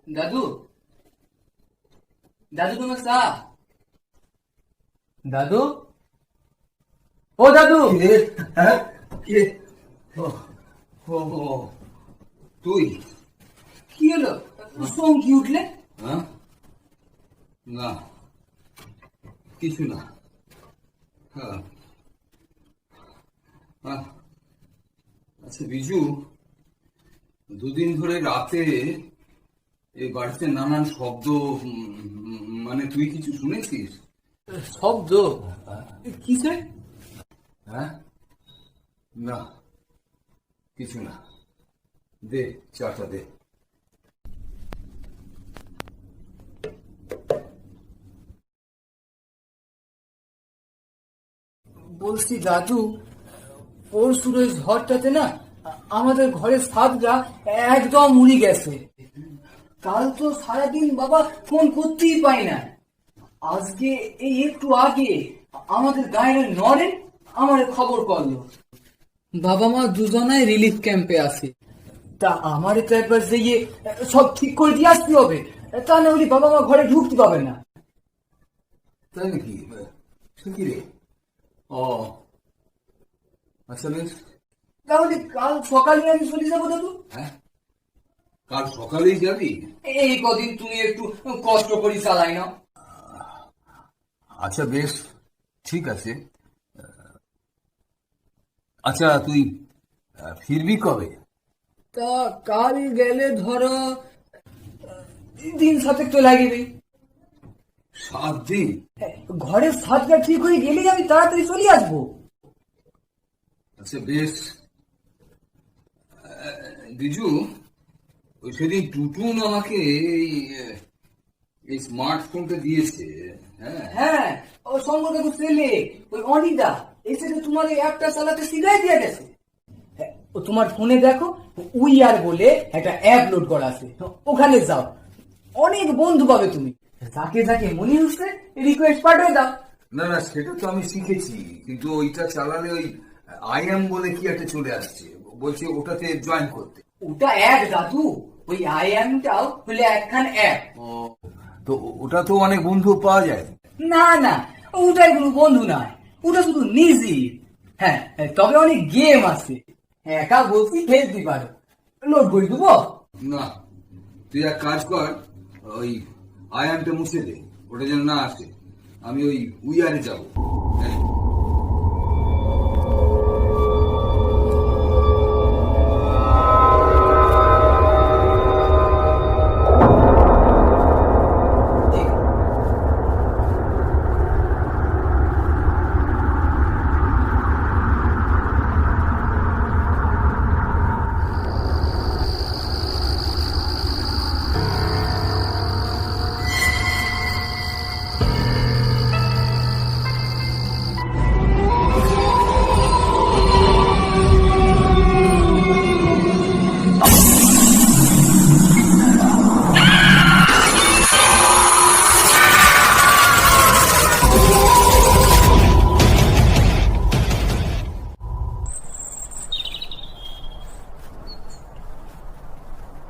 দাদু, দাদু তোমার চা। দাদু, ও দাদু। কে? হ্যাঁ, কে? ও, ও, ও, তুই? কি হলো? চমকি উঠলে? হ্যাঁ, না, কিছু না। হ্যাঁ, হ্যাঁ। আচ্ছা বিজু, দুদিন ধরে রাতে এই বাড়িতে নানান শব্দ, মানে তুই কিছু শুনেছিস? শব্দ? কিসের? হ্যাঁ, না, কিছু না। দে, চাটা দে। বলছি দাদু, পরশুর ওই ঝড়টাতে না আমাদের ঘরের ছাদটা একদম উড়ে গেছে। কাল তো সারাদিন বাবা ফোন করতেই পাই না। আজকে এই একটু আগে আমাদের গায়ের নরেন আমার খবর করলো বাবা মা দুজনাই রিলিফ ক্যাম্পে আছে। তা আমার তো একবার যেয়ে সব ঠিক করে দিয়ে আসতে হবে, তা না হলে বাবা মা ঘরে ঢুকতে পাবে না। তাই নাকি? সে কি রে? ও, আচ্ছা বেশ। তাহলে কাল সকালে আমি চলে যাবো দাদু। হ্যাঁ, কাল সকালেই যাবি? এই কদিন তুমি একটু কষ্ট করে চালাই না। আচ্ছা বেশ, ঠিক আছে। আচ্ছা তুই ফিরবি কবে? তা কাল গেলে ধরো দিন সাথে তো লাগবে। 7 দিন? ঘরের ছাদটা ঠিক হয়ে গেলেই আমি তাড়াতাড়ি চলে আসবো। আচ্ছা বেশ। বিজু, ওই সেদিন টুটুন আমাকে এই স্মার্টফোনটা দিয়েছে। হ্যাঁ, হ্যাঁ, ও সঙ্গ দেখো ছেলে, ওই অনিদা এসে তো তোমার এই অ্যাপটা চালাতে শিখাই দিয়ে গেছে। হ্যাঁ, ও তোমার ফোনে দেখো, উই আর বলে একটা অ্যাপ লোড করা আছে, ওখানে যাও, অনেক বন্ধু পাবে তুমি। যাকে যাকে মনে হচ্ছে রিকোয়েস্ট পাঠিয়ে দাও। না না, সেটা তো আমি শিখেছি, কিন্তু ওইটা চালালে ওই আইএম বলে কি একটা চলে আসছে, বলছে ওটাতে জয়েন করতে। ওটা অ্যাপ দাদু, ওই আইএমটাও হলে একখান অ্যাপ। ও, তো ওটা তো অনেক বন্ধু পাওয়া যায়। না না, ওটাই কোনো বন্ধু নয়, ওটা শুধু নিজে। হ্যাঁ, তবে অনেক গেম আছে, একা বলছি খেলতে পারো। লোড করে দেবো। না, তুই এক কাজ কর, ওই আইএমটা মুছে দে, ওটা যেন না আসে। আমি ওই উইয়ারে যাবো। হ্যাঁ।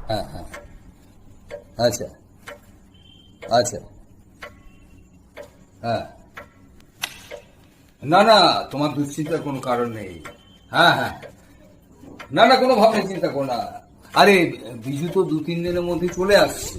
হ্যাঁ, হ্যাঁ, আচ্ছা, আচ্ছা, হ্যাঁ। না না, তোমার দুশ্চিন্তার কোনো কারণ নেই। হ্যাঁ হ্যাঁ, না না, কোনো ভাবে চিন্তা করো না। আরে বিজু তো 2-3 দিনের মধ্যে চলে আসছে।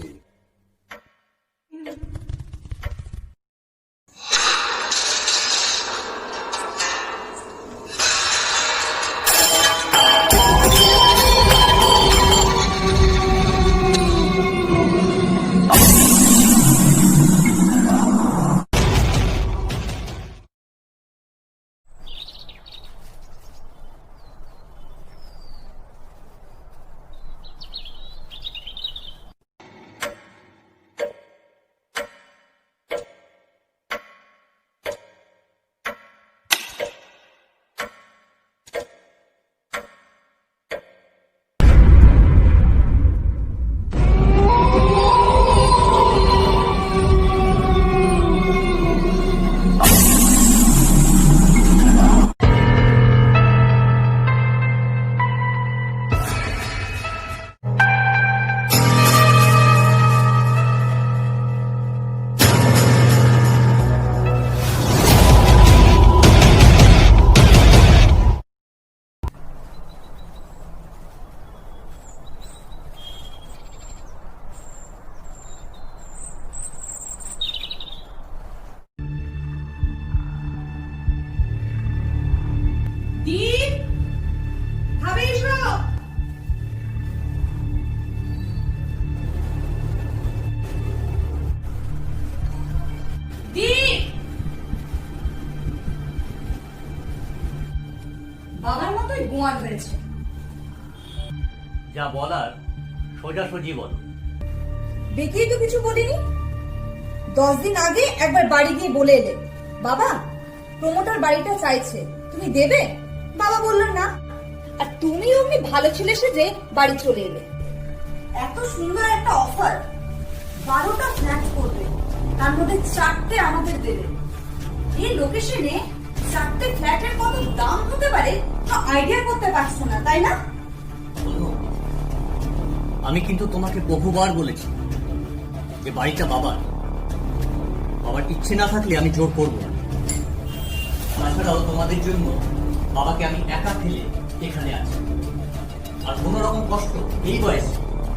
মতোই গোয়ার হয়েছে। যা বলার সোজাসুজি বলো। দেখেই তো কিছু বলিনি। 10 দিন আগে একবার বাড়ি গিয়ে বলে এলে, বাবা প্রমোটার বাড়িটা চাইছে, তুমি দেবে? বাবা বললো না, আর তুমি অমনি ভালো ছেলে সেজে বাড়ি চলে এলে। এত সুন্দর একটা অফার, 12টা ফ্ল্যাট করবে, তার মধ্যে 4টে আমাদের দেবে। এই লোকেশনে 4টে ফ্ল্যাটের কত দাম হতে পারে তা আইডিয়া করতে পারছো না, তাই না? শোনো, আমি কিন্তু তোমাকে বহুবার বলেছি যে বাড়িটা বাবার ইচ্ছে না থাকলে আমি জোর করবো না। তাছাড়াও তোমাদের জন্য বাবাকে আমি একা ফেলে এখানে আছি, আর কোনো রকম কষ্ট এই বয়সে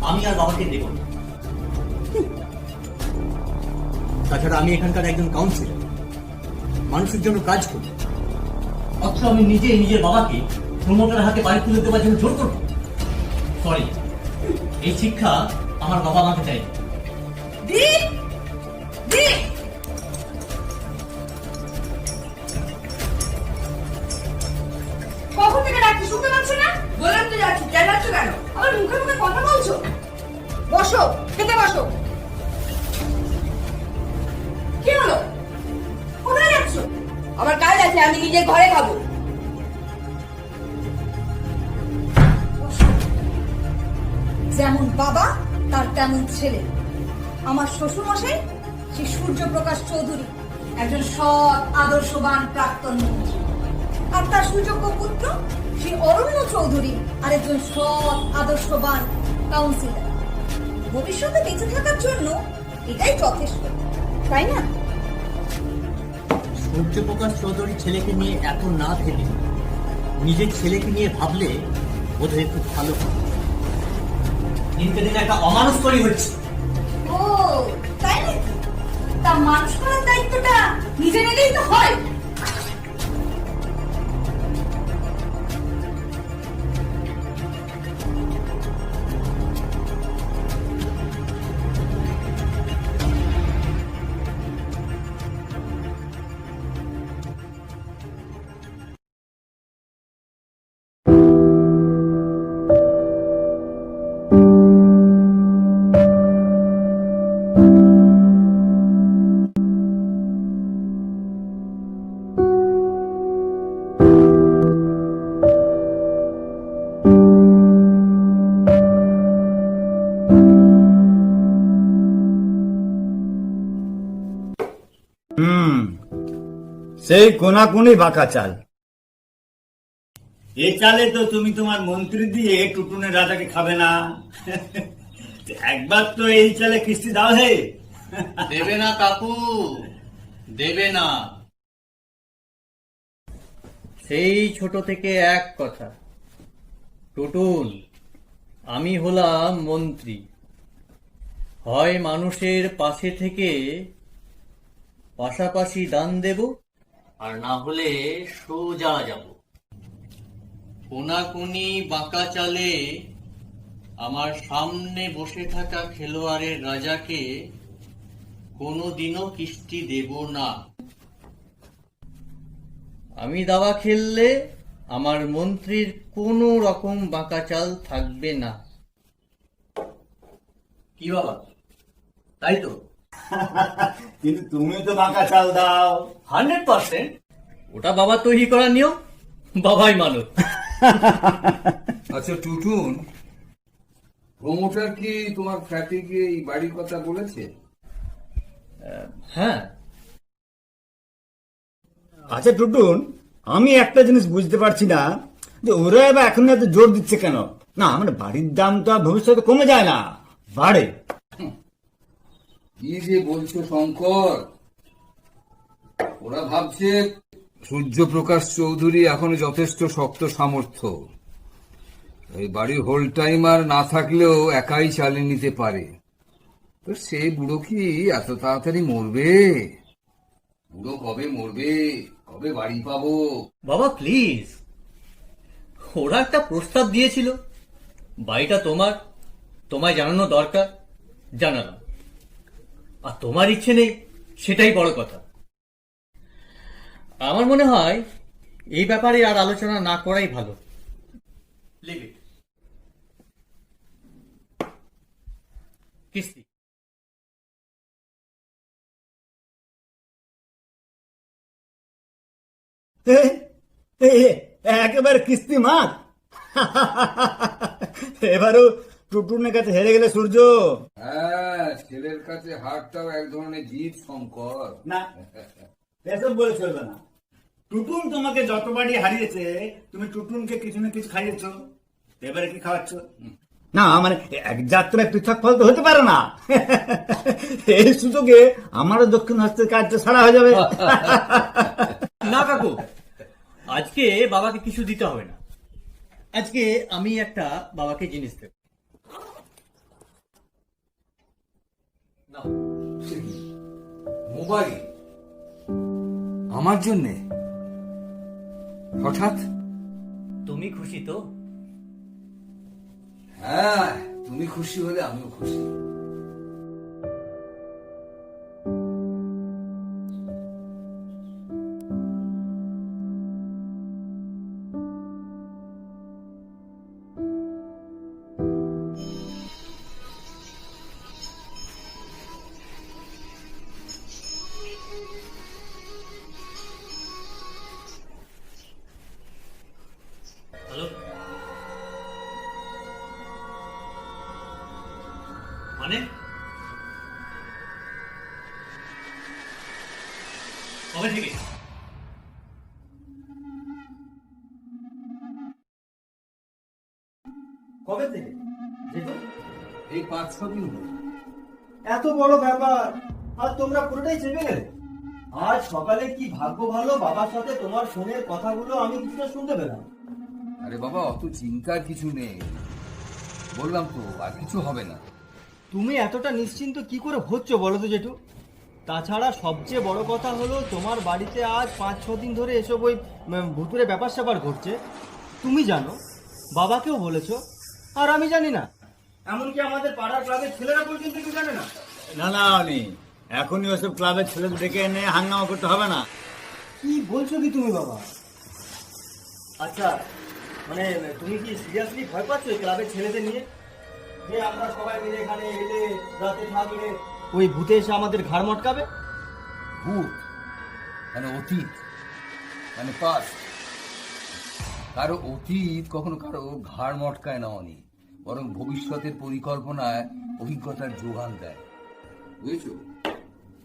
আমি আর বাবাকে দেব না। তাছাড়া আমি এখানকার একজন কাউন্সিলর, মানুষের জন্য কাজ করি, অথচ আমি নিজের বাবাকে প্রমোটার হাতে বাড়ি তুলে দেওয়ার জন্য জোর করবো? সরি, এই শিক্ষা আমার বাবা আমাকে চাইবে। কখন থেকে ডাকছি, শুনতে পাচ্ছ না? বললাম তো যাচ্ছি, যাচ্ছ কেন? আমার মুখে মুখে কথা বলছো। বসো, খেতে বসো। কি হলো, কোথায় যাচ্ছ? আমার কাজ আছে, আমি নিজের ঘরে খাবো। যেমন বাবা তার তেমন ছেলে। আমার শ্বশুর মশাই শ্রী সূর্যপ্রকাশ চৌধুরী, একজন সৎ আদর্শবান প্রাক্তন মন্ত্রী, আর তার সুযোগ্য পুত্র শ্রী অরণ্য চৌধুরী, আরেকজন সৎ আদর্শবান কাউন্সিলর। ভবিষ্যতে বেঁচে থাকার জন্য এটাই যথেষ্ট, তাই না? সূর্যপ্রকাশ চৌধুরী ছেলেকে নিয়ে এত না ভেবে নিজের ছেলেকে নিয়ে ভাবলে বোধহয় খুব ভালো হয়। দিনকে দিন একটা অমানুষ তৈরি হচ্ছে। ও তাই নাকি? তা মানুষ করার দায়িত্বটা নিজে নিলেই তো হয়। সেই কোনাকুনি বাঁকা চাল। এ চালে তো তুমি তোমার মন্ত্রী দিয়ে টুটুনের রাজাকে খাবে না। একবার তো এই চালে কিস্তি দাও হে। দেবে না কাকু, দেবে না। সেই ছোট থেকে এক কথা, টুটুন আমি হলাম মন্ত্রী, হয় মানুষের পাশে থেকে পাশাপাশি দান দেব, আর না হলে সোজা যাব। কোনাকুনি বাঁকা চালে আমার সামনে বসে থাকা খেলোয়াড়ের রাজাকে কোনোদিনও কিস্তি দেব না। আমি দাবা খেললে আমার মন্ত্রীর কোনো রকম বাঁকা চাল থাকবে না। কি বাবা, তাই তো? কিন্তু তুমি তো বাঁকা চাল দাও। 100%। ওটা বাবা তৈরি করার নিয়ম, বাবাই মানো। আচ্ছা টুটুন, প্রমোটার কি তোমার ফ্ল্যাটে গিয়ে এই বাড়ির কথা বলেছে? হ্যাঁ। আচ্ছা টুটুন, আমি একটা জিনিস বুঝতে পারছি না যে ওরা এবার এখন এত জোর দিচ্ছে কেন? না মানে বাড়ির দাম তো আর ভবিষ্যতে কমে যায় না, বাড়ে। কি যে বলছো শঙ্কর, ওরা ভাবছে সূর্যপ্রকাশ চৌধুরী এখনো যথেষ্ট শক্ত সামর্থ্য, এই বাড়ির হোল টাইমার না থাকলেও একাই চালিয়ে নিতে পারে। তো সে বুড়ো কি এত তাড়াতাড়ি মরবে? বুড়ো কবে মরবে, কবে বাড়ি পাবো? বাবা প্লিজ, ওরা একটা প্রস্তাব দিয়েছিল, বাড়িটা তোমার, তোমায় জানানো দরকার, জানালাম। আর তোমার ইচ্ছে নেই, সেটাই বড় কথা। আমার মনে হয় এই ব্যাপারে আর আলোচনা না করাই ভালো। Leave it. কিস্তি। এ, এ, একেবারে কিস্তি মার। এবারও টুটুনের কাছে হেরে গেলে সূর্য। হ্যাঁ, ছেলের কাছে হারটাও এক ধরনের জিত, শঙ্কর। না, এসব বলে চলবে না। টুটুন তোমাকে যতবারই হারিয়েছে, তুমি টুটুনকে কিছু না কিছু খাইয়েছো, এবারে কি খাওয়াচ্ছ? না মানে এক যাত্রায় পৃথক ফল তো হতে পারে না। এই সুযোগে আমারও দক্ষিণ হস্তের কাজটা সারা হয়ে যাবে। না কাকু, আজকে বাবাকে কিছু দিতে হবে না। আজকে আমি একটা বাবাকে জিনিস দেব। নাও, সে কি? মোবাইল আমার জন্যে হঠাৎ? তুমি খুশি তো? হ্যাঁ, তুমি খুশি হলে আমিও খুশি। হ্যালো, মানে কবে থেকে? কবে থেকে? জেঠু, এই 5-6 দিন হলো। এত বড় ব্যাপার আর তোমরা পুরোটাই চেপে গেলে। আজ সকালে কি ভাগ্য ভালো, বাবার সাথে তোমার ফোনের কথাগুলো আমি কিছুটা শুনতে পেলাম। আরে বাবা, অত চিন্তার কিছু নেই, বললাম তো, আর কিছু হবে না। তুমি এতটা নিশ্চিন্ত কি করে হচ্ছ বলো তো জেঠু? তাছাড়া সবচেয়ে বড় কথা হলো তোমার বাড়িতে আজ 5-6 দিন ধরে এসব ওই ভুতুরে ব্যাপার স্যাপার ঘটছে। তুমি জানো, বাবাকেও বলেছো, আর আমি জানি না। এমনকি আমাদের পাড়ার ক্লাবের ছেলেরা পর্যন্ত কেউ জানে না। না না অনি, এখনই ওসব ক্লাবের ছেলেদের ডেকে এনে হাঙ্গামা করতে হবে না। কি বলছো কি তুমি বাবা? আচ্ছা, মানে তুমি কি সিরিয়াসলি ভয় পাচ্ছ এই ক্লাবের ছেলেদের নিয়ে? যে আমরা সবাই মিলে এখানে এলে রাতে থাকলে ওই ভূতে এসে আমাদের ঘাড় মটকাবে? ভূত মানে অতীত, মানে পাস। কারো অতীত কখনো কারো ঘাড় মটকায় না অনি, বরং ভবিষ্যতের পরিকল্পনায় অভিজ্ঞতার যোগান দেয়। বুঝেছো?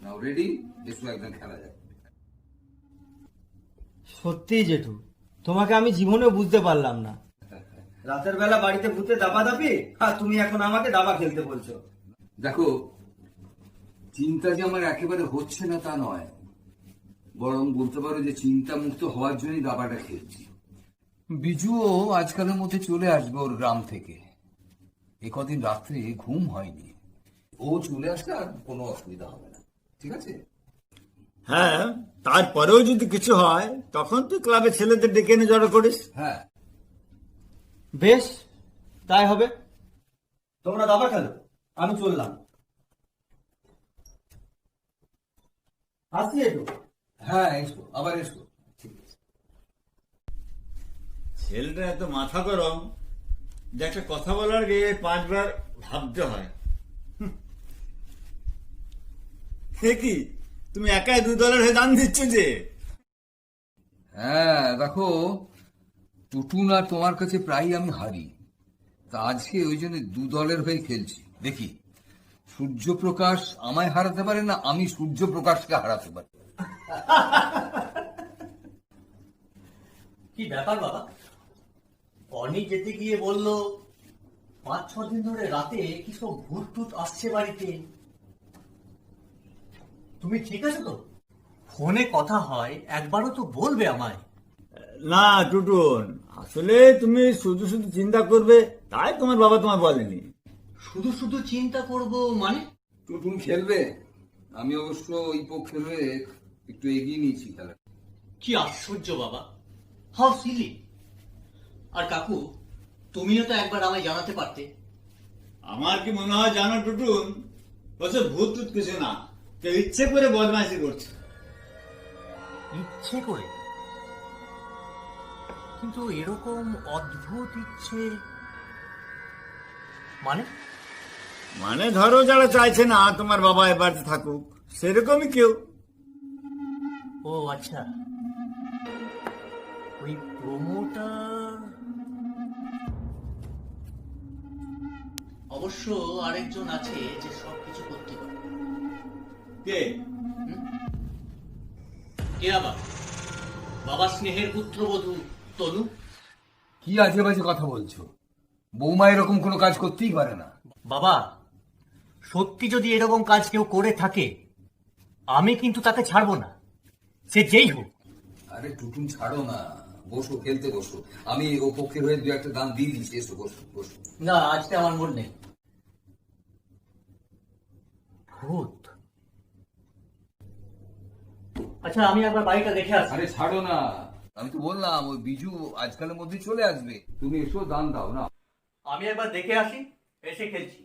নাও রেডি, এসো একদম খেলা যায়। সত্যিই জেঠু, তোমাকে আমি জীবনেও বুঝতে পারলাম না। রাতের বেলা বাড়িতে ভূতে দাপাদাপি, আর তুমি এখন আমাকে দাবা খেলতে বলছো। দেখো, চিন্তা যে আমার একেবারে হচ্ছে না তা নয়, বরং বলতে পারো যে চিন্তা মুক্ত হওয়ার জন্যই দাবাটা খেলছি। বিজুও আজকালের মধ্যে চলে আসবে ওর গ্রাম থেকে। এ কদিন রাত্রে ঘুম হয়নি, ও চলে আসলে আর কোনো অসুবিধা হবে না, ঠিক আছে? হ্যাঁ, তারপরেও যদি কিছু হয় তখন তুই ক্লাবের ছেলেদের ডেকে এনে জড়ো করিস। হ্যাঁ, বেশ, তাই হবে। তোমরা দাবা খেলো, আমি চললাম। আসি একটু। হ্যাঁ, এসো, আবার এসো। ঠিক আছে। ছেলেটা এত মাথা গরম যে একটা কথা বলার আগে 5 বার ভাবতে হয়। কি তুমি একাই $2 হয়ে দান দিচ্ছ যে? হ্যাঁ দেখো, টুটুন আর তোমার কাছে প্রায়ই আমি হারি, তা আজকে ওই জন্য $2 হয়ে খেলছি। দেখি সূর্যপ্রকাশ আমায় হারাতে পারে না আমি সূর্যপ্রকাশকে হারাতে পারি। কি ব্যাপার বাবা? অনি যেতে গিয়ে বলল 5-6 দিন ধরে রাতে কি সব ভূত টুত আসছে বাড়িতে। তুমি ঠিক আছো তো? ফোনে কথা হয়, একবারও তো বলবে আমায়। না টুটুন, আসলে তুমি শুধু শুধু চিন্তা করবে তাই তোমার বাবা তোমায় বলেনি। শুধু শুধু চিন্তা করব মানে? টুটুন খেলবে, আমি অবশ্য ওই পক্ষের হয়ে একটু এগিয়ে নিয়েছি খেলা। কি আশ্চর্য বাবা, হাউ সিলি। আর কাকু, তুমিও তো একবার আমায় জানাতে পারতে। আমার কি মনে হয় জানো টুটুন, ওসব ভূত টুত কিছু না, কেউ ইচ্ছে করে বদমাইশি করছে। ইচ্ছে করে? কিন্তু এরকম অদ্ভুত ইচ্ছে মানে মানে ধরো যারা চাইছে না তোমার বাবা এ বাড়িতে থাকুক, সেরকমই কেউ। ও আচ্ছা, ওই প্রমোটার। অবশ্য আরেকজন আছে যে সবকিছু করতে পারে। কে? কে আবার? বাবা স্নেহের পুত্রবধূ তনু। কি আজে বাজে কথা বলছো? বৌমা এরকম কোনো কাজ করতেই পারে না। বাবা, সত্যি যদি এরকম কাজ কেউ করে থাকে, আমি কিন্তু তাকে ছাড়বো না, সে যেই হোক। আরে টুটুন ছাড়ো না, বসো, খেলতে বসো। আমি ও পক্ষের হয়ে দু একটা দান দিয়ে দিচ্ছি, এসো বসো বসো। না, আজকে আমার মন নেই। ভূত। আচ্ছা, আমি একবার বাড়িটা দেখে আসি। আরে ছাড়ো না, আমি তো বললাম ওই বিজু আজকালের মধ্যে চলে আসবে, তুমি এসো, দান দাও না। আমি একবার দেখে আসি, এসে খেলছি।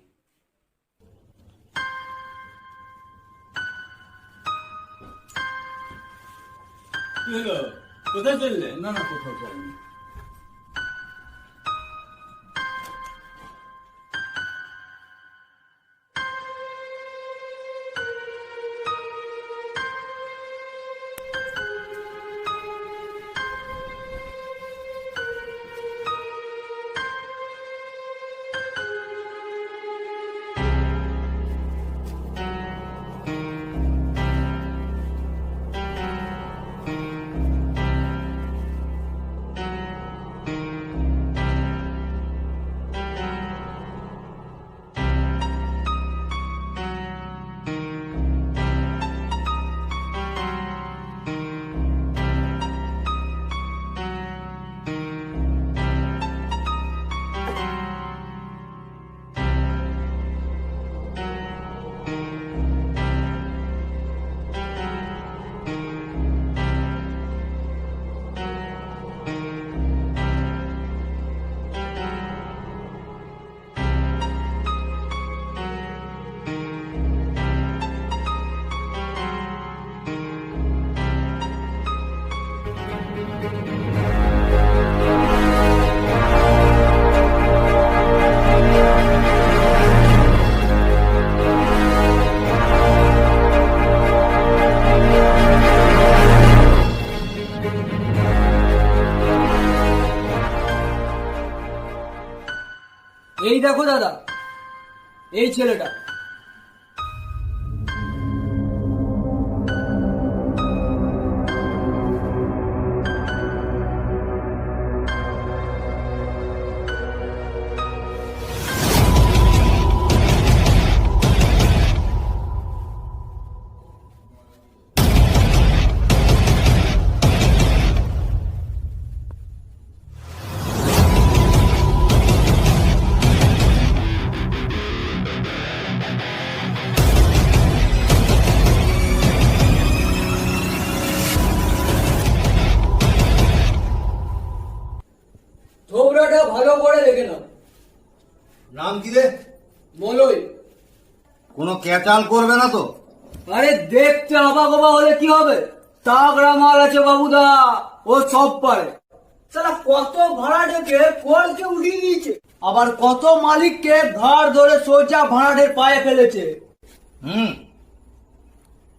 কি হলো, কোথায় চললে? না না, কোথাও যাইনি। এই দেখো দাদা, এই ছেলেটা। থোবড়াটা ভালো করে দেখে নাও। নাম কি রে? বলোই। কোনো ক্যাচাল করবে না তো? আরে দেখতে অবাক অবাক হলে কি হবে, তাগড়া মাল আছে বাবুদা, ও সব পারে। সালা কত ভাড়াটেকে কোর্টকে উঠিয়ে দিয়েছে, আবার কত মালিককে ঘাড় ধরে সোজা ভাড়াটের পায়ে ফেলেছে।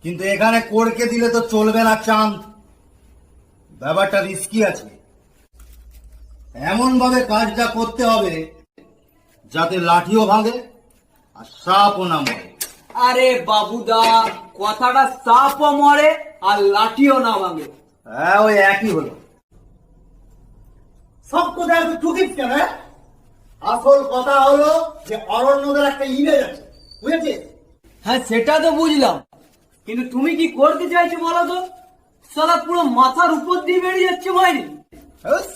কিন্তু এখানে কোরকে দিলে তো চলবে না চাঁদ, ব্যাপারটা রিস্কি আছে। এমন ভাবে কাজটা করতে হবে যাতে লাঠিও ভাঙে আর সাপও না মরে। আরে বাবুদা, কথাটা সাপও মরে আর লাঠিও না ভাঙে। হ্যাঁ, ওই একই হলো। সব কথা এত চুকিস কেন? আসল কথা হলো যে অরণ্যদের একটা ইমেজ আছে, বুঝেছিস? হ্যাঁ সেটা তো বুঝলাম, কিন্তু তুমি কি করতে চাইছো বলো তো? সালা পুরো মাথার উপর দিয়ে বেরিয়ে যাচ্ছে মাইরি।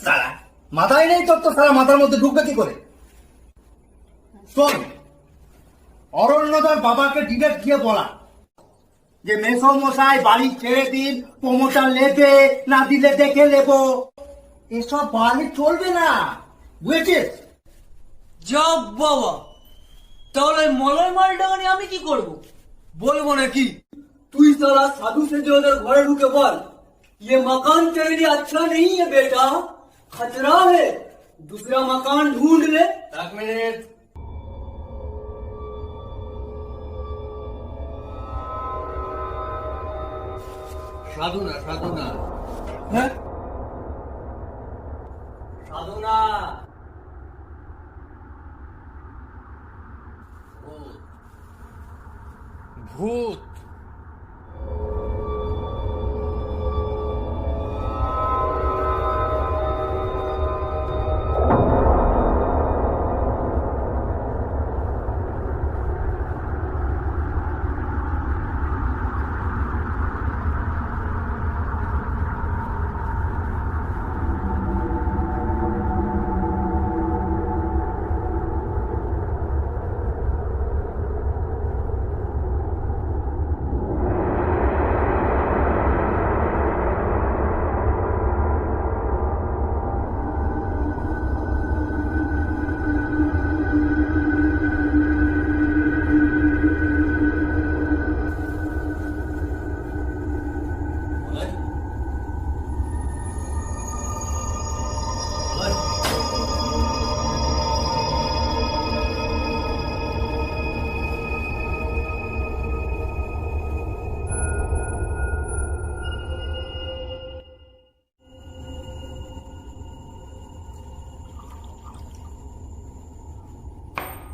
সারা মাথায় নেই তোর, তো সারা মাথার মধ্যে ঢুকবে কি করে? শোন, অরণ্যদার বাবাকে ডিরেক্ট গিয়ে বলা যে মেসো মশাই বাড়ি ছেড়ে দিন, প্রমোটার লেবে, না দিলে দেখে নেবো। এসব বাড়ি চলবে না, বুঝেছিস? যা বাবা, তাহলে মলয় মালটাকে নিয়ে আমি কি করব? বলবো নাকি তুই साला साधु से जो उधर घर ढुके बोल, ये मकान तेरे लिए अच्छा नहीं है बेटा, खतरा है, दूसरा मकान ढूंढ ले। 1 मिनट। সাধনা সাধনা হ্যাঁ, সাধনা ভূত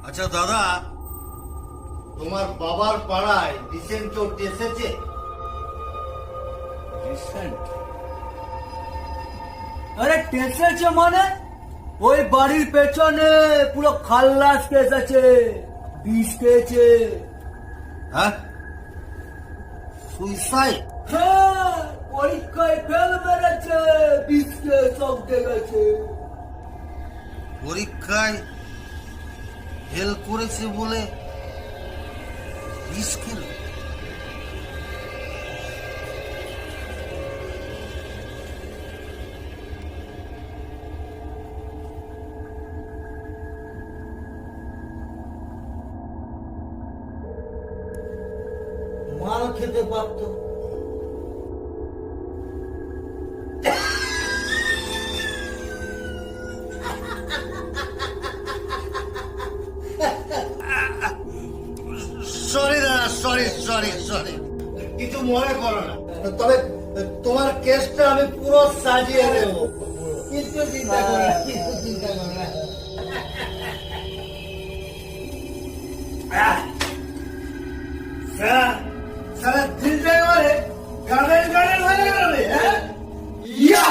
আচ্ছা দাদা, তোমার বাবার পাড়ায় রিসেন্ট কেউ এসেছে? আরে টেসেছে মানে ওই বাড়ির পেছনে পুরো খাল্লাস কেস আছে, বিষ খেয়েছে। হ্যাঁ, সুইসাইড? হ্যাঁ, পরীক্ষায় ফেল মেরেছে, বিষ খেয়ে সব দেখেছে। পরীক্ষায় ফেল করেছে বলে বিষ খেল? মাল খেতে পারত। সরি দাদা, সরি সরি সরি, কিছু মনে করো না। তবে তোমার কেসটা আমি পুরো সাজিয়ে দেব, কিছু চিন্তা করো না, কিছু চিন্তা করো না। সারা দিনটা এবারে গানের গানের হয়ে গেল রে, হ্যাঁ? ইয়া!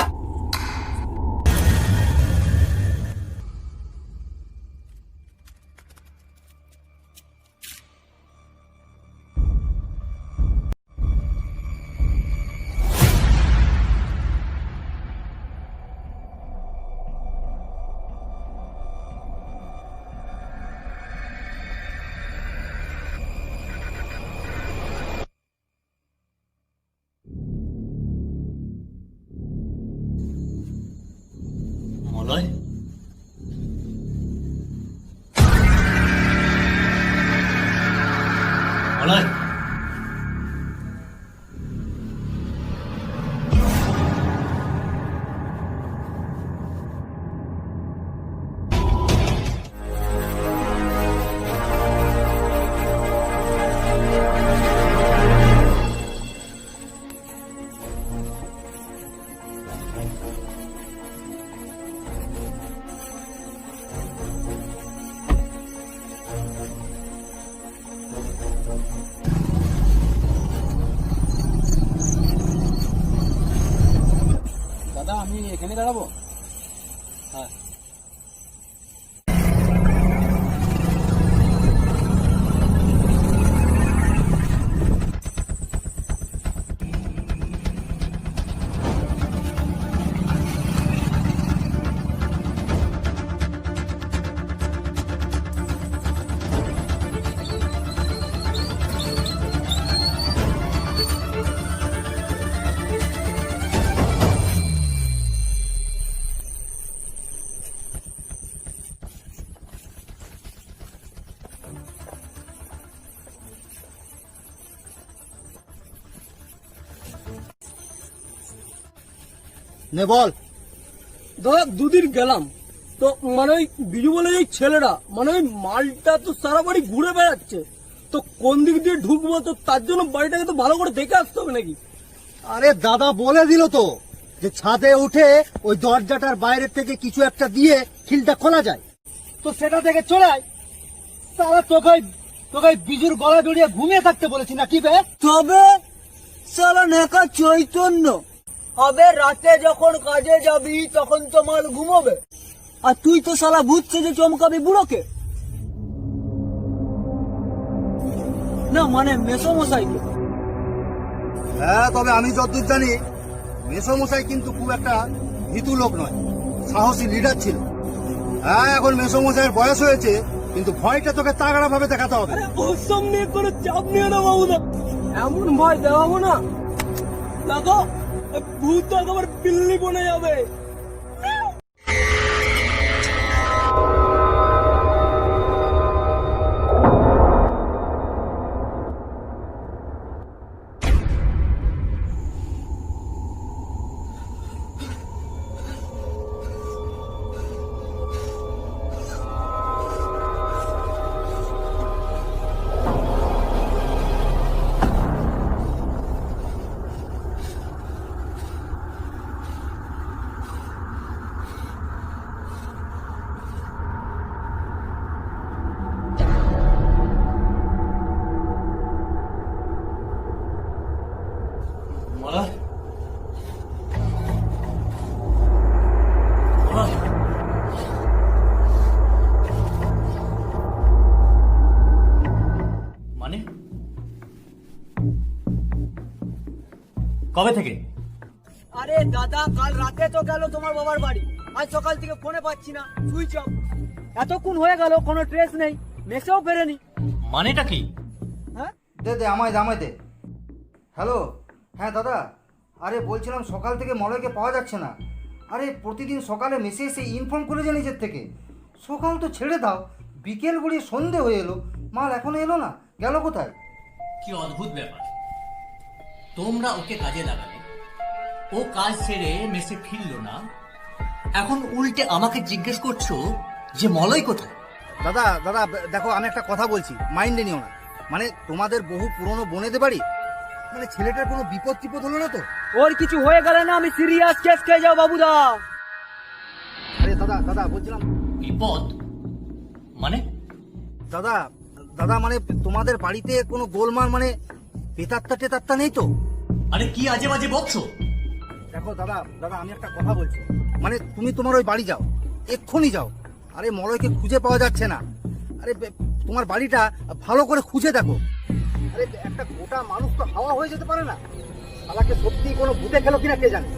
মলয় মলয় দাদা, আমি এখানে দাঁড়াবো? হ্যাঁ। নে বল। দাদা দুদিন গেলাম তো মানে ওই বিজু বলে এই ছেলেরা মানে ওই মালটা তো সারা বাড়ি ঘুরে বেড়াচ্ছে, তো কোন দিক দিয়ে ঢুকবো, তো তার জন্য বাড়িটাকে তো ভালো করে দেখে আসতে হবে নাকি। আরে দাদা বলে দিল তো যে ছাদে উঠে ওই দরজাটার বাইরে থেকে কিছু একটা দিয়ে খিলটা খোলা যায়, তো সেটা থেকে চলে আয়। তাহলে তোকে বিজুর গলা জড়িয়ে ঘুমিয়ে থাকতে বলেছি না কি বে? তবে সালা নেকা চৈতন্য হবে, রাতে যখন কাজে যাবি তখন তো মাল ঘুমোবে, আর তুই তো সালা ভূতছে যে চমকাবি বুড়োকে। না মানে মেসোমশাইকে। হ্যাঁ, তবে আমি যতদূর জানি মেসোমশাই কিন্তু খুব একটা ভীতু লোক নয়, সাহসী লিডার ছিল। হ্যাঁ, এখন মেসোমশাইয়ের বয়স হয়েছে, কিন্তু ভয়টা তোকে তাগড়া ভাবে দেখাতে হবে। ওসব নিয়ে কোনো চাপ নিও না বাবুদা, এমন ভয় দেওয়াবো না দেখো ভূত তো একেবারে পিল্লি বনে যাবে। মলয়, মলয়, মানে কবে থেকে? আরে দাদা কাল রাতে তো গেল তোমার বাবার বাড়ি, আজ সকাল থেকে ফোনে পাচ্ছি না, সুইচ অফ। এতক্ষণ হয়ে গেল কোনো ট্রেস নেই, মেসেও ফেরেনি। মানেটা কি? হ্যাঁ দে আমায় দে। হ্যালো, হ্যাঁ দাদা, আরে বলছিলাম সকাল থেকে মলয়কে পাওয়া যাচ্ছে না। আরে প্রতিদিন সকালে মেসে এসে ইনফর্ম করে যায় নিজের থেকে। সকাল তো ছেড়ে দাও, বিকেল গড়িয়ে সন্ধে হয়ে এলো, মাল এখনো এলো না, গেল কোথায়? কি অদ্ভুত ব্যাপার, তোমরা ওকে কাজে লাগালে, ও কাজ ছেড়ে মেসে ফিরলো না, এখন উল্টে আমাকে জিজ্ঞেস করছো যে মলয় কোথায়? দাদা দেখো, আমি একটা কথা বলছি, মাইন্ডে নিও না। মানে তোমাদের বহু পুরনো বোনেদের বাড়ি, মানে ছেলেটার কোনো বিপদ টিপদ হলো না তো? ওর কিছু হয়ে গেলে না আমি সিরিয়াস কেস খেয়ে যাও বাবুদা। আরে দাদা বলছিলাম, বিপদ মানে? দাদা মানে তোমাদের বাড়িতে কোনো গোলমাল, মানে পেতাত্তা নেই তো? আরে কি আজে বাজে বকছো? দেখো দাদা আমি একটা কথা বলছি, মানে তুমি তোমার ওই বাড়ি যাও, এক্ষুনি যাও। আরে মলয়কে খুঁজে পাওয়া যাচ্ছে না। আরে তোমার বাড়িটা ভালো করে খুঁজে দেখো। আরে একটা গোটা মানুষ তো হাওয়া হয়ে যেতে পারে না। শালাকে সত্যি কোনো ভূতে খেলো কিনা কে জানে।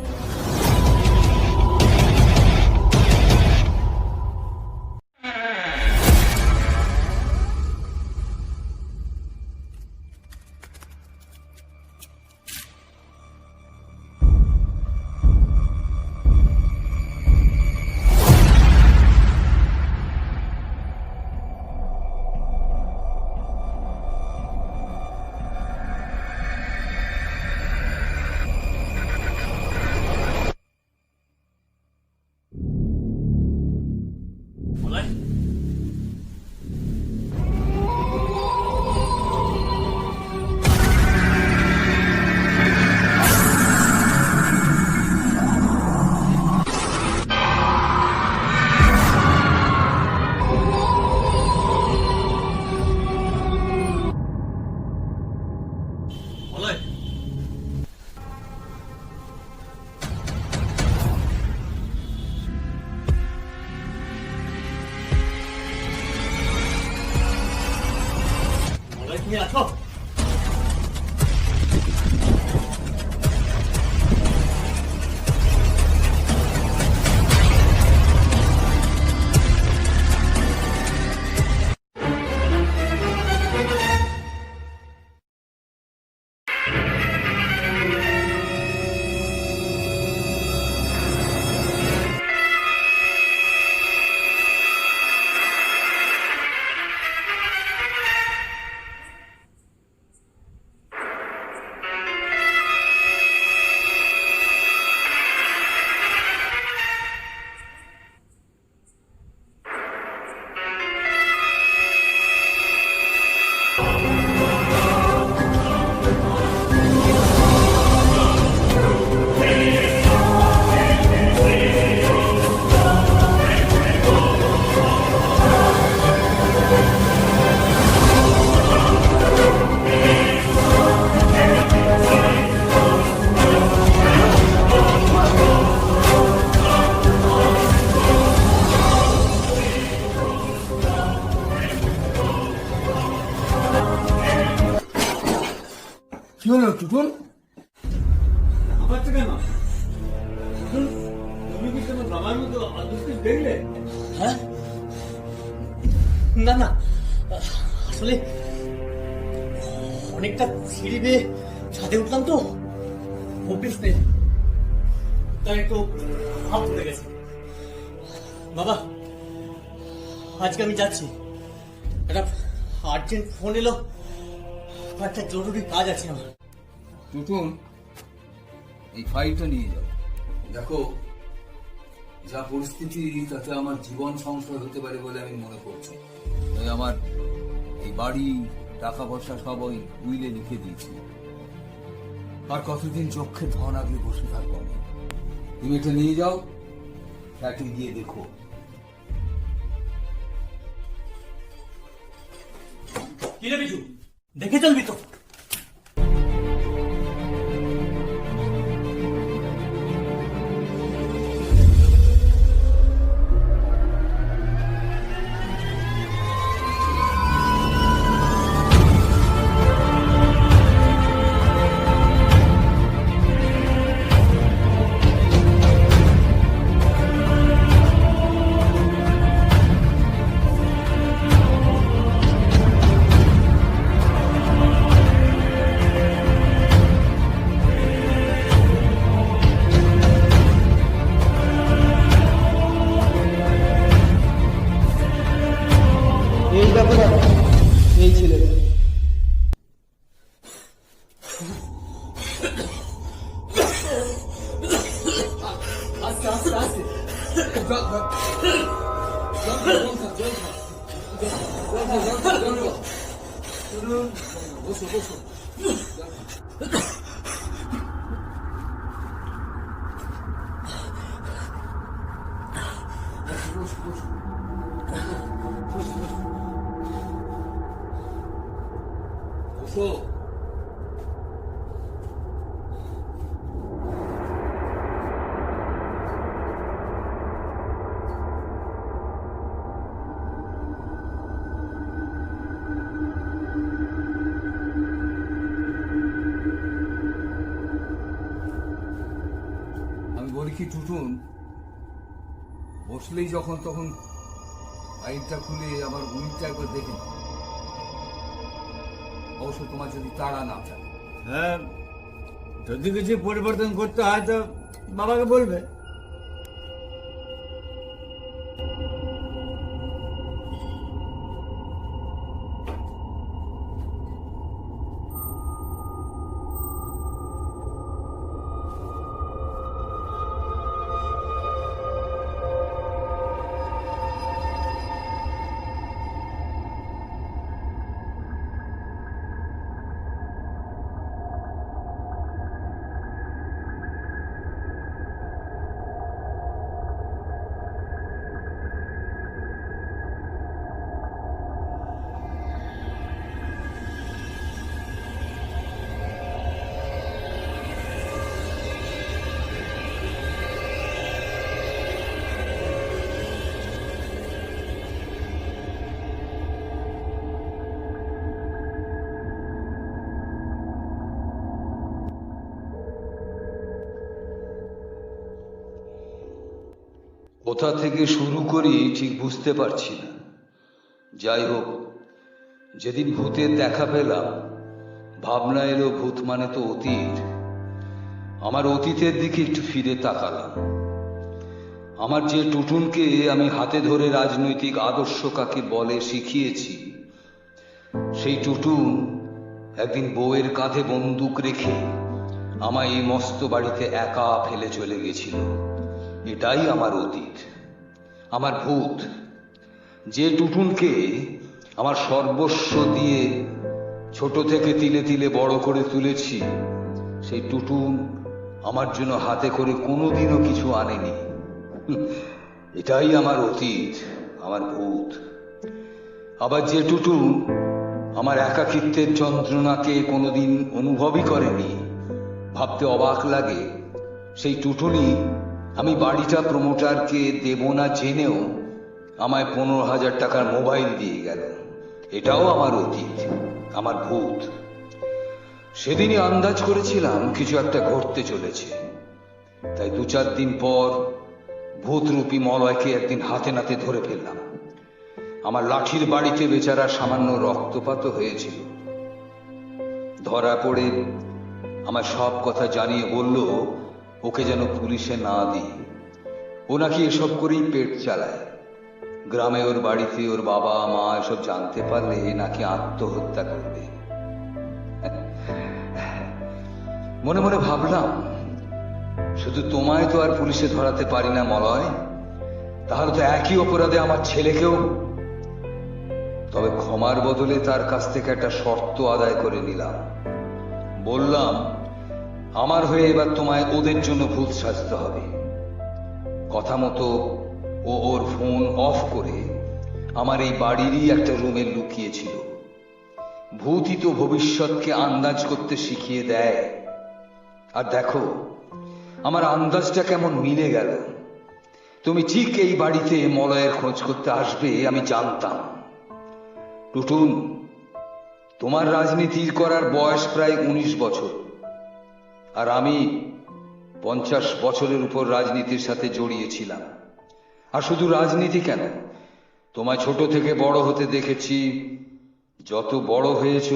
মলয়, মলয়, মলয় তুমি আছো? বাবার মতো অদৃষ্ট দেখলে? হ্যাঁ? না না, আসলে অনেকটা সিঁড়ি বেয়ে ছাদে উঠলাম তো, অফিস নেই, তাই একটু হাত ধরে গেছে। বাবা, আজকে আমি যাচ্ছি, একটা আর্জেন্ট ফোন এলো, একটা জরুরি কাজ আছে আমার। টুটুন, এই ফাইলটা নিয়ে যাও। দেখো, যা পরিস্থিতি তাতে আমার জীবন সংশয় হতে পারে বলে আমি মনে করছি। তাই আমার এই বাড়ি, টাকা পয়সা সব ওই উইলে লিখে দিয়েছি। আর কতদিন চোখে ধন আগলে বসে থাকবো আমি। তুমি এটা নিয়ে যাও, ফ্ল্যাটে গিয়ে দেখো। কি রে বিজু, দেখে চলবি তো? এই ব্যাপারে এই ছেলেটা আস্তে আস্তে আস্তে বসো বসো। বসো। আমি বলি কি টুটুন, বসলেই যখন তখন ফাইলটা খুলে আবার উইলটা একবার দেখে নাও। অবশ্য তোমার যদি তাড়া না থাকে। হ্যাঁ, যদি কিছু পরিবর্তন করতে হয় তো বাবাকে বলবে। কোথা থেকে শুরু করি ঠিক বুঝতে পারছি না। যাই হোক, যেদিন ভূতের দেখা পেলাম, ভাবনা এলো ভূত মানে তো অতীত। আমার অতীতের দিকে একটু ফিরে তাকালাম। আমার যে টুটুনকে আমি হাতে ধরে রাজনৈতিক আদর্শ কাকে বলে শিখিয়েছি, সেই টুটুন একদিন বউয়ের কাঁধে বন্দুক রেখে আমায় এই মস্ত বাড়িতে একা ফেলে চলে গেছিল। এটাই আমার অতীত, আমার ভূত। যে টুটুনকে আমার সর্বস্ব দিয়ে ছোট থেকে তিলে তিলে বড় করে তুলেছি, সেই টুটুন আমার জন্য হাতে করে কোনোদিনও কিছু আনেনি। এটাই আমার অতীত, আমার ভূত। আবার যে টুটুন আমার একাকিত্বের যন্ত্রণাকে কোনোদিন অনুভবই করেনি, ভাবতে অবাক লাগে, সেই টুটুনই আমি বাড়িটা প্রমোটারকে দেব না জেনেও আমায় 15,000 টাকার মোবাইল দিয়ে গেল। এটাও আমার অতীত, আমার ভূত। সেদিনই আন্দাজ করেছিলাম কিছু একটা ঘটতে চলেছে। তাই 2-4 দিন পর ভূতরূপী মলয়কে একদিন হাতে নাতে ধরে ফেললাম। আমার লাঠির বাড়িতে বেচারা সামান্য রক্তপাত হয়েছিল। ধরা পড়ে আমার সব কথা জানিয়ে বলল ওকে যেন পুলিশে না দিই। ও নাকি এসব করেই পেট চালায়। গ্রামে ওর বাড়িতে ওর বাবা মা এসব জানতে পারলে নাকি আত্মহত্যা করবে। মনে মনে ভাবলাম, শুধু তোমায় তো আর পুলিশে ধরাতে পারি না মলয়, তাহলে তো একই অপরাধে আমার ছেলেকেও। তবে ক্ষমার বদলে তার কাছ থেকে একটা শর্ত আদায় করে নিলাম। বললাম, আমার হয়ে এবার তোমায় ওদের জন্য ভূত সাজতে হবে। কথা মতো ও ওর ফোন অফ করে আমার এই বাড়িরই একটা রুমে লুকিয়েছিল। ভূতই তো ভবিষ্যৎকে আন্দাজ করতে শিখিয়ে দেয়। আর দেখো, আমার আন্দাজটা কেমন মিলে গেল। তুমি ঠিক এই বাড়িতে মলয়ের খোঁজ করতে আসবে আমি জানতাম। টুটুন, তোমার রাজনীতির করার বয়স প্রায় 19 বছর, আর আমি 50 বছরের উপর রাজনীতির সাথে জড়িয়েছিলাম। আর শুধু রাজনীতি কেন, তোমায় ছোট থেকে বড় হতে দেখেছি। যত বড় হয়েছ,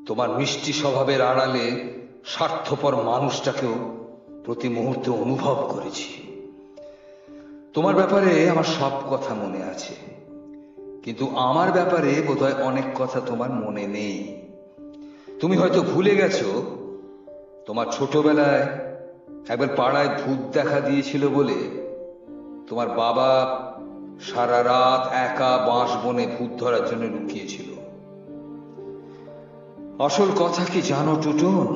তোমার মিষ্টি স্বভাবের আড়ালে স্বার্থপর মানুষটাকেও প্রতি মুহূর্তে অনুভব করেছি। তোমার ব্যাপারে আমার সব কথা মনে আছে, কিন্তু আমার ব্যাপারে বোধহয় অনেক কথা তোমার মনে নেই। তুমি হয়তো ভুলে গেছো তোমার ছোটবেলায় একবার পাড়ায় ভূত দেখা দিয়েছিল বলে তোমার বাবা সারা রাত একা বাঁশ বনে ভূত ধরার জন্য লুকিয়েছিল। আসল কথা কি জানো টুটুন?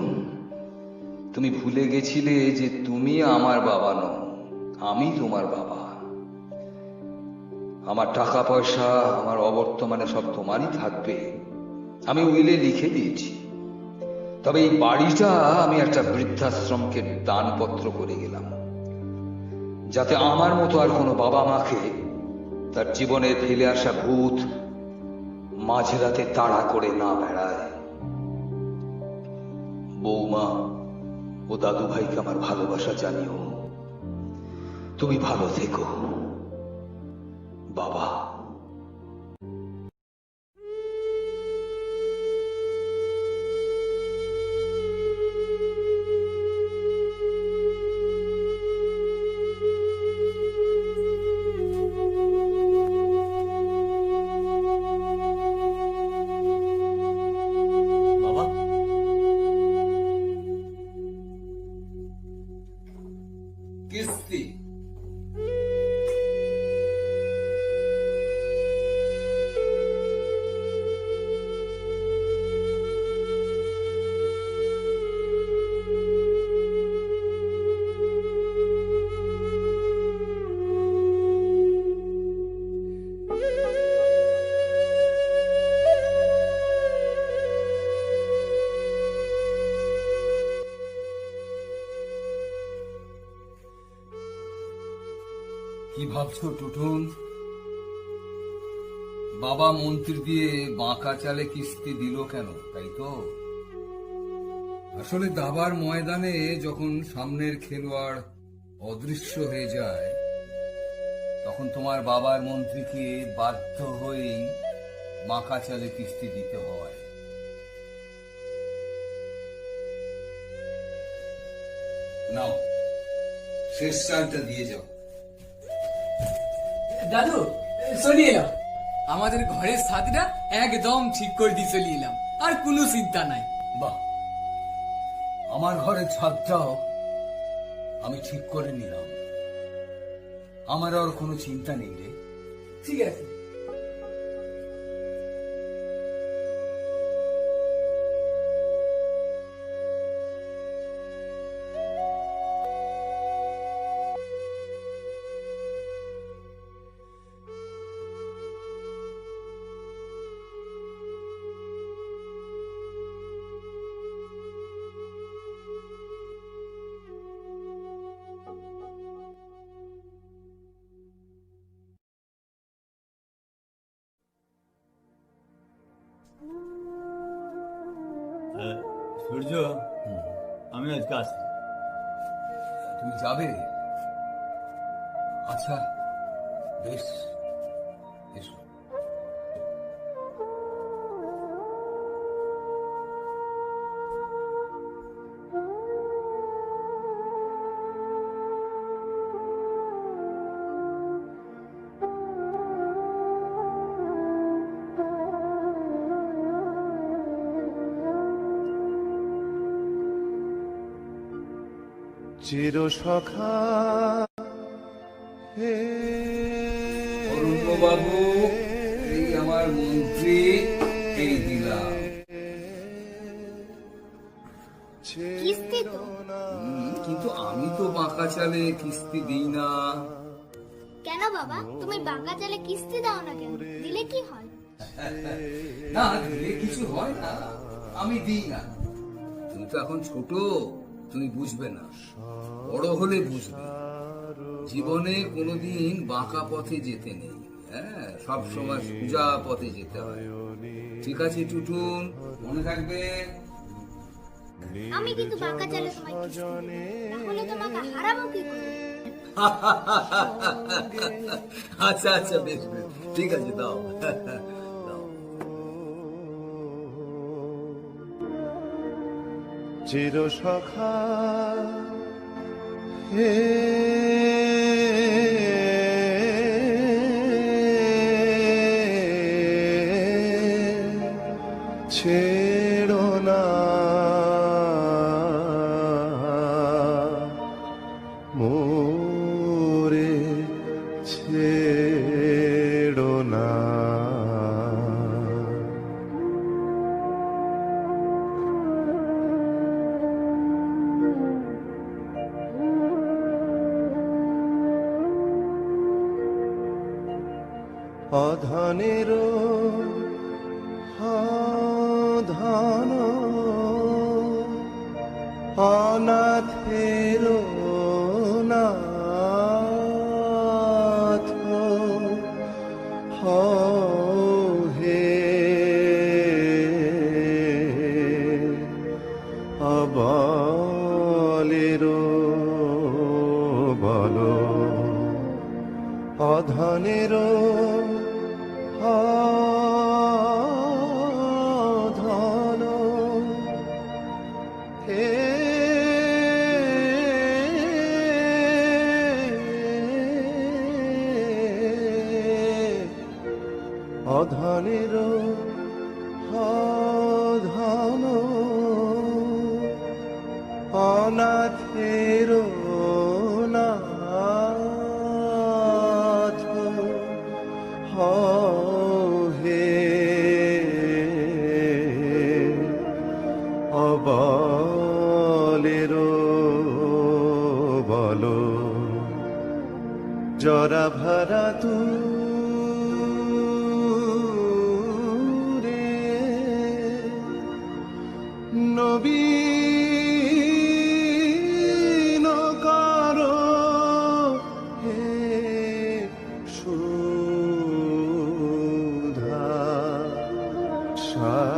তুমি ভুলে গেছিলে যে তুমি আমার বাবা নও, আমি তোমার বাবা। আমার টাকা পয়সা, আমার অবর্তমানে সব তোমারই থাকবে, আমি উইলে লিখে দিয়েছি। তবে এই বাড়িটা আমি একটা বৃদ্ধাশ্রমকে দানপত্র করে গেলাম, যাতে আমার মতো আর কোনো বাবা মাকে তার জীবনে ফেলে আসা ভূত মাঝরাতে তাড়া করে না বেড়ায়। বৌমা ও দাদু ভাইকে আমার ভালোবাসা জানিও। তুমি ভালো থেকো বাবা। বাবা, কিস্তি কি ভাবছো টুটুন? বাবা মন্ত্রী দিয়ে বাঁকা চালে কিস্তি দিল কেন, তাই তো? আসলে দাবার ময়দানে যখন সামনের খেলোয়াড় অদৃশ্য হয়ে যায়, তখন তোমার বাবার মন্ত্রীকে বাধ্য হয়েই বাঁকা চালে কিস্তি দিতে হয়। নাও, শেষ চালটা দিয়ে যাও। দাদু, চলে এলাম। আমাদের ঘরের ছাদটা একদম ঠিক করে দিয়ে চলে এলাম, আর কোনো চিন্তা নাই। বাহ, আমার ঘরের ছাদটাও আমি ঠিক করে নিলাম। আমার আর কোনো চিন্তা নেই রে। ঠিক আছে। সূর্য, আমি আজকে আসছি। তুমি যাবে? আচ্ছা বেশ, এসো। চির সখা হে অরুণবাবু, এই আমার মন্ত্রী, এই দিলাম। কিস্তি তো কিন্তু আমি তো বাঁকা চালে কিস্তি দিই না। কেন বাবা, তুমি বাঁকা চালে কিস্তি দাও না কেন? দিলে কি হয়? না দিলে কিছু হয় না, আমি দিই না। তুমি তো এখন ছোট, তুমি বুঝবে না, বড় হলে বুঝবে। জীবনে কোনোদিন বাঁকা পথে যেতে নেই, হ্যাঁ, সব সময় সোজা পথে যেতে হয়। ঠিক আছে টুটুন, মনে থাকবে। আমি কিন্তু বাঁকা চালে তোমায় কিস্তি দেব, তাহলে তোমাকে হারাবো কি করে? আচ্ছা আচ্ছা, বেশ বেশ, ঠিক আছে, দাও দাও। চির সখা হে ছেড়ো না মোরে, ছেড়ো না। অধনের ধন অনাথের নাথ হে অবলের বল, অধনের ধন হে অধনের ধন অনাথের নাথ হে অবলের বল, জরা ভরা দূরে নবীন করো হে সুধা সাগর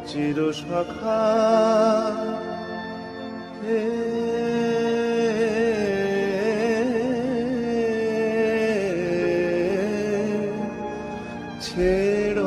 চির সখা হে ছেড়ো